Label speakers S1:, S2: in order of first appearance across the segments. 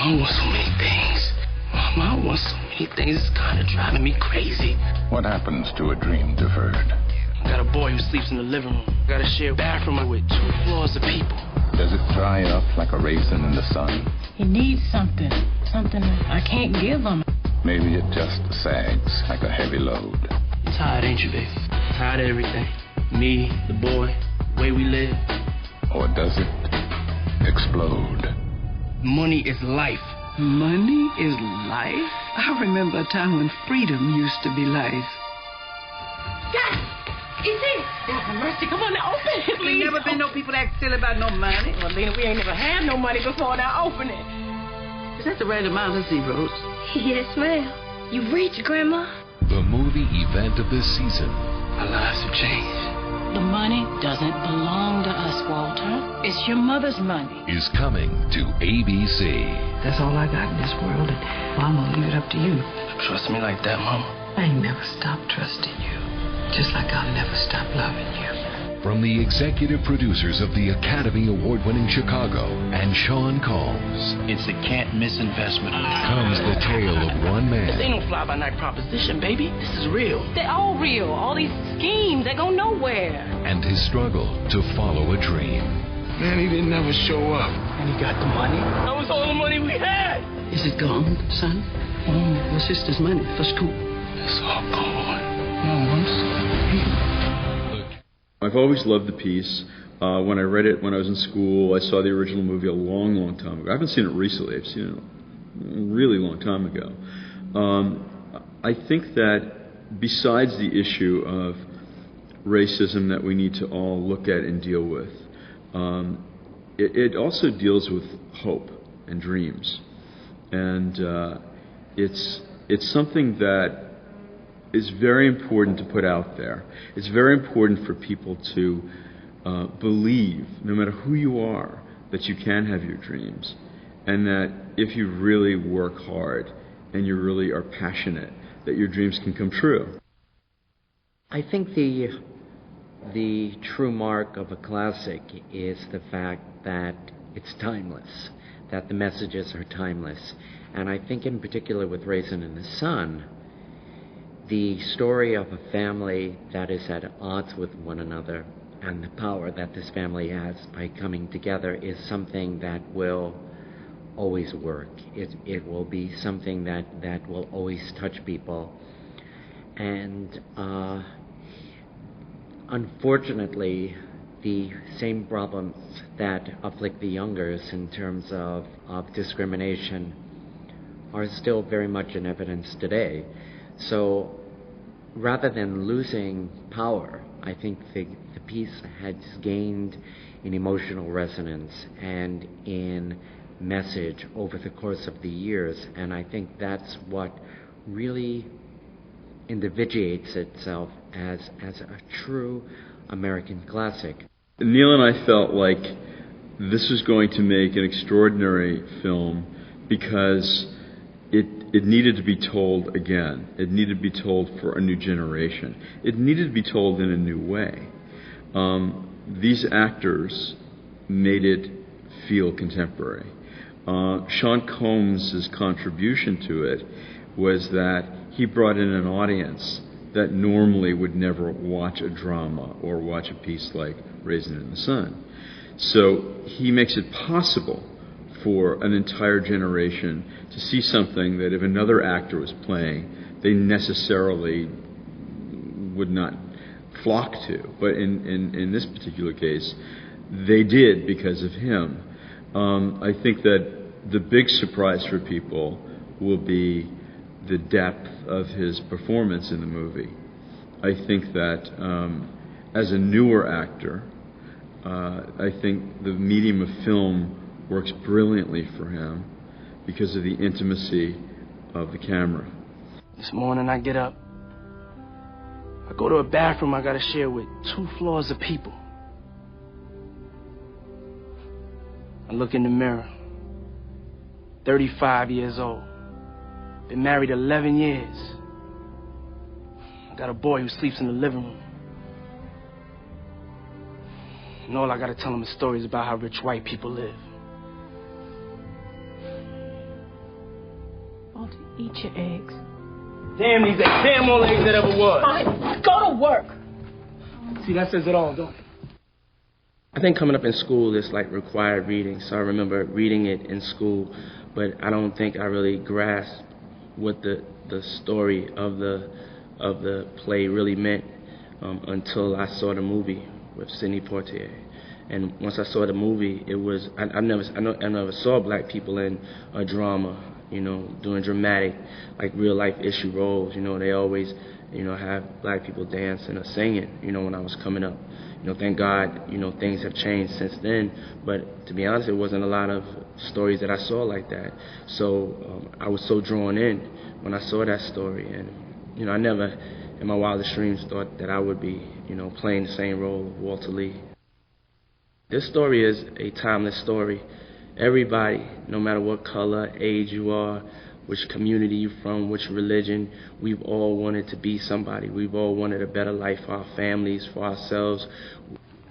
S1: I want so many things. Mama, I want so many things. It's kind of driving me crazy.
S2: What happens to a dream deferred?
S1: I got a boy who sleeps in the living room. Got to share a bathroom with 2 floors of people.
S2: Does it dry up like a raisin in the sun?
S3: He needs something I can't give him.
S2: Maybe it just sags like a heavy load.
S1: You're tired, ain't you, baby? Tired of everything. Me, the boy, the way we live.
S2: Or does it explode?
S1: Money is life.
S4: Money is life? I remember a time when freedom used to be life.
S3: God, it's it. God have mercy. Come on now, open it, please.
S4: Ain't never been no people that silly about no money.
S3: Well, Lena, we ain't never had no money before. Now open it.
S4: Is that the right amount of zeros?
S5: Yes, ma'am. You've reached, Grandma.
S6: The movie event of this season.
S1: Our lives have changed.
S3: The money doesn't belong to us, Walter. It's your mother's money.
S6: Is coming to ABC.
S4: That's all I got in this world, and I'm gonna leave it up to you.
S1: Trust me like that, Mama.
S4: I ain't never stopped trusting you, just like I'll never stop loving you.
S6: From the executive producers of the Academy Award-winning Chicago and Sean Combs.
S7: It's a can't-miss investment.
S6: Comes the tale of one
S1: This
S6: man
S1: ain't no fly-by-night proposition, baby. This is real.
S3: They're all real. All these schemes, they go nowhere.
S6: and his struggle to follow a dream.
S7: Man, he didn't ever show up.
S4: And he got the money.
S1: That was all the money we had.
S4: Is it gone, son? Your sister's money for school.
S1: It's all gone. Mom, I'm sorry.
S8: I've always loved the piece. When I read it when I was in school, I saw the original movie a long, long time ago. I haven't seen it recently. I've seen it a really long time ago. I think that besides the issue of racism that we need to all look at and deal with, it also deals with hope and dreams. And it's something that is very important to put out there. It's very important for people to believe, no matter who you are, that you can have your dreams, and that if you really work hard and you really are passionate, that your dreams can come true.
S9: I think the true mark of a classic is the fact that it's timeless, that the messages are timeless. And I think in particular with Raisin and the Sun, the story of a family that is at odds with one another and the power that this family has by coming together is something that will always work. It will be something that will always touch people. And unfortunately, the same problems that afflict the youngers in terms of discrimination are still very much in evidence today. So rather than losing power, I think the piece has gained in emotional resonance and in message over the course of the years, and I think that's what really individuates itself as a true American classic.
S8: Neil and I felt like this was going to make an extraordinary film because it needed to be told again. It needed to be told for a new generation. It needed to be told in a new way. These actors made it feel contemporary. Sean Combs' contribution to it was that he brought in an audience that normally would never watch a drama or watch a piece like Raisin in the Sun. So he makes it possible for an entire generation to see something that if another actor was playing, they necessarily would not flock to. But in this particular case, they did because of him. I think that the big surprise for people will be the depth of his performance in the movie. I think that as a newer actor, I think the medium of film works brilliantly for him because of the intimacy of the camera.
S1: This morning I get up. I go to a bathroom I gotta share with 2 floors of people. I look in the mirror. 35 years old. Been married 11 years. I got a boy who sleeps in the living room. And all I gotta tell him is stories about how rich white people live.
S3: Eat your eggs.
S1: Damn these eggs. Damn all eggs that ever was.
S3: Fine, go to work.
S1: See, that says it all, don't it? I think coming up in school is like required reading, so I remember reading it in school, but I don't think I really grasped what the story of the play really meant until I saw the movie with Sidney Poitier. And once I saw the movie, it was I never saw black people in a drama, doing dramatic, like real life issue roles. They always, have black people dancing or singing. When I was coming up, thank God, things have changed since then. But to be honest, it wasn't a lot of stories that I saw like that. So I was so drawn in when I saw that story, and I never, in my wildest dreams, thought that I would be, playing the same role of Walter Lee. This story is a timeless story. Everybody, no matter what color, age you are, which community you're from, which religion, we've all wanted to be somebody. We've all wanted a better life for our families, for ourselves.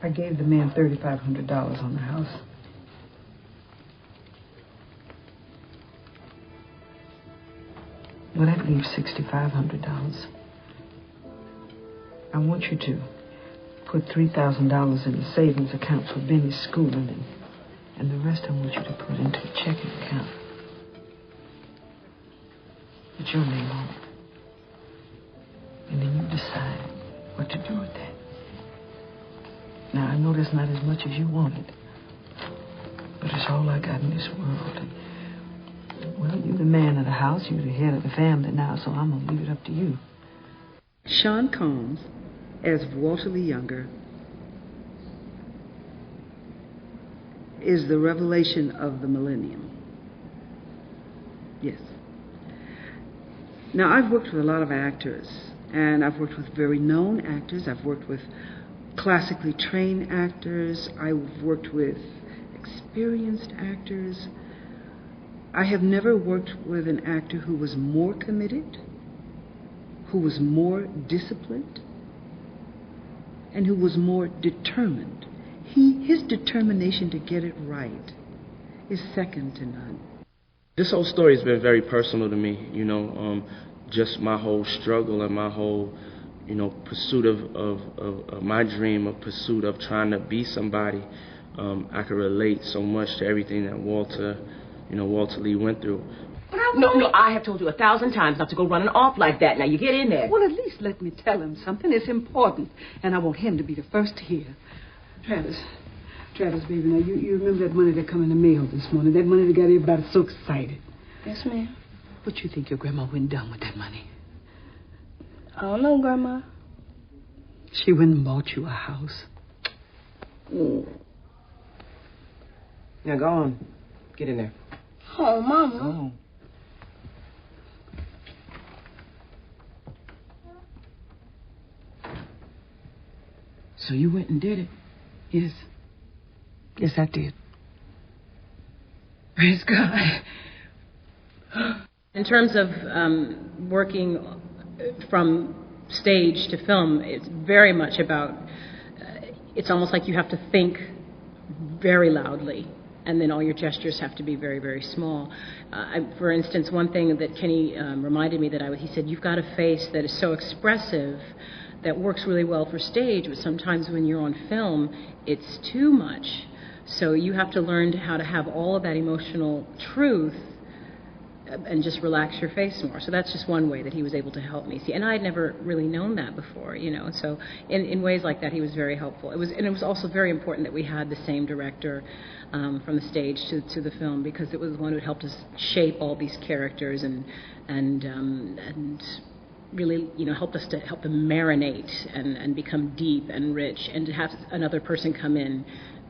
S4: I gave the man $3,500 on the house. Well, that leaves $6,500. I want you to put $3,000 in the savings account for Benny's schooling, and the rest I want you to put into a checking account. Put your name on it. And then you decide what to do with that. Now, I know that's not as much as you wanted, but it's all I got in this world. And, well, you're the man of the house, you're the head of the family now, so I'm going to leave it up to you.
S10: Sean Combs, as Walter Lee Younger, is the revelation of the millennium. Yes. Now, I've worked with a lot of actors, and I've worked with very known actors. I've worked with classically trained actors. I've worked with experienced actors. I have never worked with an actor who was more committed, who was more disciplined, and who was more determined. His determination to get it right is second to none.
S1: This whole story has been very personal to me, just my whole struggle and my whole, pursuit of my dream, of pursuit of trying to be somebody. I could relate so much to everything that Walter Lee went through.
S3: No, I have told you 1,000 times not to go running off like that. Now, you get in there.
S4: Well, at least let me tell him something. It's important, and I want him to be the first to hear. Travis, baby, now, you remember that money that come in the mail this morning? That money that got everybody so excited.
S5: Yes, ma'am.
S4: What you think your grandma went and done with that money?
S5: I don't know, Grandma.
S4: She went and bought you a house.
S1: Yeah, go on. Get in there.
S5: Oh, Mama.
S1: Go on.
S4: So you went and did it? Yes. Yes, I did. Praise God.
S11: In terms of working from stage to film, it's very much about, it's almost like you have to think very loudly, and then all your gestures have to be very, very small. For instance, one thing that Kenny reminded me that he said, you've got a face that is so expressive that works really well for stage, but sometimes when you're on film, it's too much. So you have to learn how to have all of that emotional truth and just relax your face more. So that's just one way that he was able to help me see. And I had never really known that before, So in ways like that, he was very helpful. It was also very important that we had the same director from the stage to the film, because it was the one who helped us shape all these characters and really, helped them marinate and become deep and rich. And to have another person come in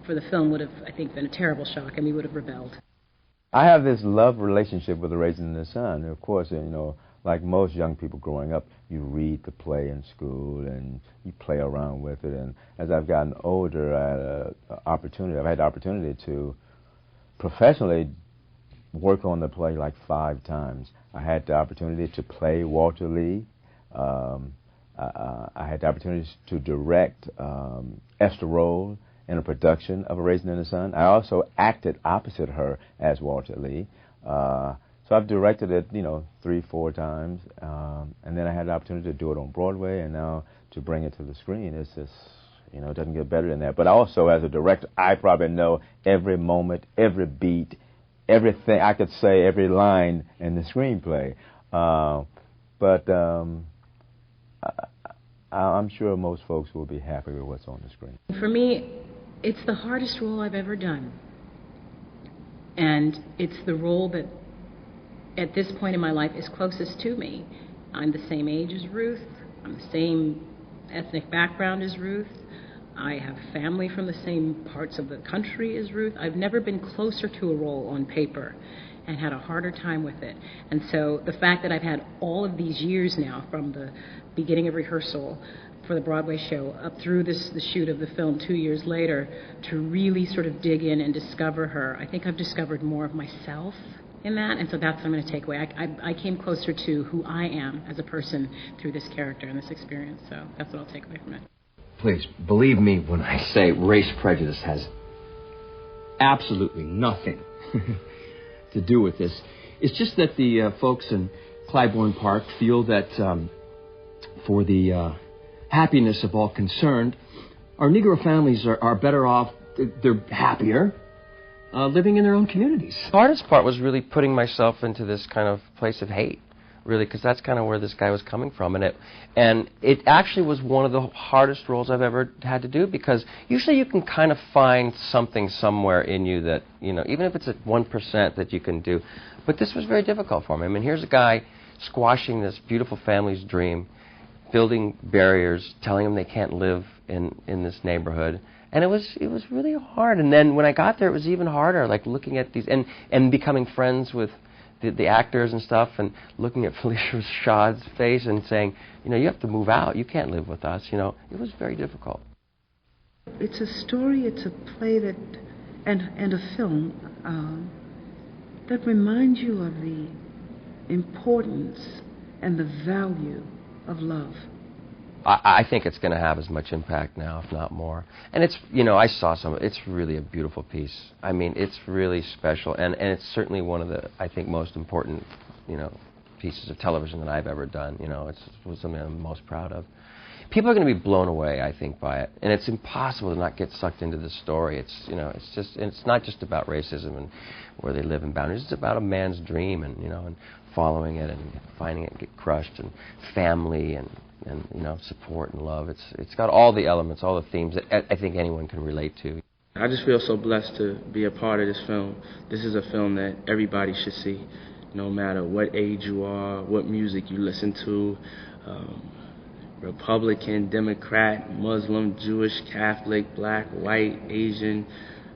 S11: for the film would have, I think, been a terrible shock, and we would have rebelled.
S12: I have this love relationship with the Raisin in the Sun. Of course, like most young people growing up, you read the play in school and you play around with it. And as I've gotten older, I've had the opportunity to professionally work on the play like 5 times. I had the opportunity to play Walter Lee. I had the opportunity to direct Esther Roll in a production of A Raisin in the Sun. I also acted opposite her as Walter Lee. So So I've directed it, 3-4 times, and then I had the opportunity to do it on Broadway, and now to bring it to the screen, it's just, it doesn't get better than that. But also, as a director, I probably know every moment, every beat, everything. I could say every line in the screenplay. But I'm sure most folks will be happy with what's on the screen.
S11: For me, it's the hardest role I've ever done. And it's the role that, at this point in my life, is closest to me. I'm the same age as Ruth. I'm the same ethnic background as Ruth. I have family from the same parts of the country as Ruth. I've never been closer to a role on paper and had a harder time with it. And so the fact that I've had all of these years now, from the beginning of rehearsal for the Broadway show up through the shoot of the film 2 years later, to really sort of dig in and discover her, I think I've discovered more of myself in that, and so that's what I'm going to take away. I came closer to who I am as a person through this character and this experience, so that's what I'll take away from it.
S13: Please, believe me when I say race prejudice has absolutely nothing to do with this. It's just that the folks in Clybourne Park feel that for the happiness of all concerned, our Negro families are better off, they're happier, living in their own communities.
S14: The hardest part was really putting myself into this kind of place of hate, really, because that's kind of where this guy was coming from. And it actually was one of the hardest roles I've ever had to do, because usually you can kind of find something somewhere in you that, even if it's at 1% that you can do. But this was very difficult for me. I mean, here's a guy squashing this beautiful family's dream, building barriers, telling them they can't live in this neighborhood. And it was really hard. And then when I got there, it was even harder, like looking at these, and becoming friends with the actors and stuff, and looking at Felicia Rashad's face and saying, you have to move out. You can't live with us. It was very difficult.
S10: It's a story, it's a play that, and a film that reminds you of the importance and the value of love.
S14: I think it's going to have as much impact now, if not more. And it's, I saw some. It's really a beautiful piece. I mean, it's really special, and it's certainly one of the, I think, most important, pieces of television that I've ever done. It was something I'm most proud of. People are going to be blown away, I think, by it, and it's impossible to not get sucked into this story. It's not just about racism and where they live in boundaries. It's about a man's dream, and and following it and finding it get crushed, and family and support and love. It's got all the elements, all the themes that I think anyone can relate to.
S1: I just feel so blessed to be a part of this film. This is a film that everybody should see, no matter what age you are, what music you listen to, Republican, Democrat, Muslim, Jewish, Catholic, black, white, Asian,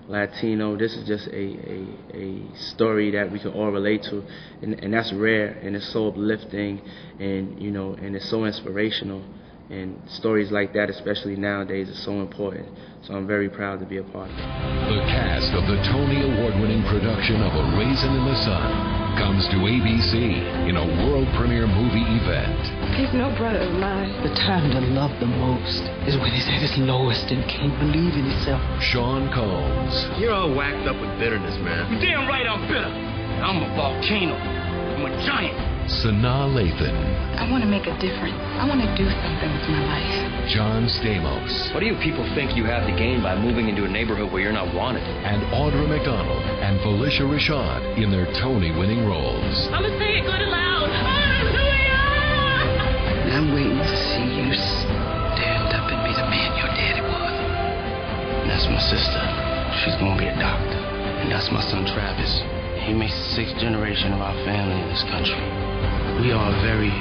S1: Latino. This is just a story that we can all relate to, and that's rare, and it's so uplifting, and and it's so inspirational, and stories like that, especially nowadays, are so important. So I'm very proud to be a part of it.
S6: The cast of the Tony Award-winning production of A Raisin in the Sun comes to ABC in a world premiere movie event.
S4: He's no brother of mine. The time to love the most is when he's at his lowest and can't believe in himself.
S6: Sean Combs.
S7: You're all whacked up with bitterness, man.
S3: You're damn right I'm bitter. I'm a volcano. I'm a giant.
S6: Sanaa Lathan.
S15: I want to make a difference. I want to do something with my life.
S6: John Stamos.
S16: What do you people think you have to gain by moving into a neighborhood where you're not wanted?
S6: And Audra McDonald and Felicia Rashad in their Tony-winning roles.
S3: I'm going to say it good and loud. Hallelujah!
S4: And I'm waiting to see you stand up and be the man your daddy was.
S7: And that's my sister. She's going to be a doctor. And that's my son, Travis. He makes the 6th generation of our family in this country. We are a very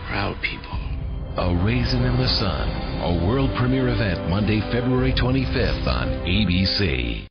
S7: proud people.
S6: A Raisin in the Sun, a world premiere event Monday, February 25th on ABC.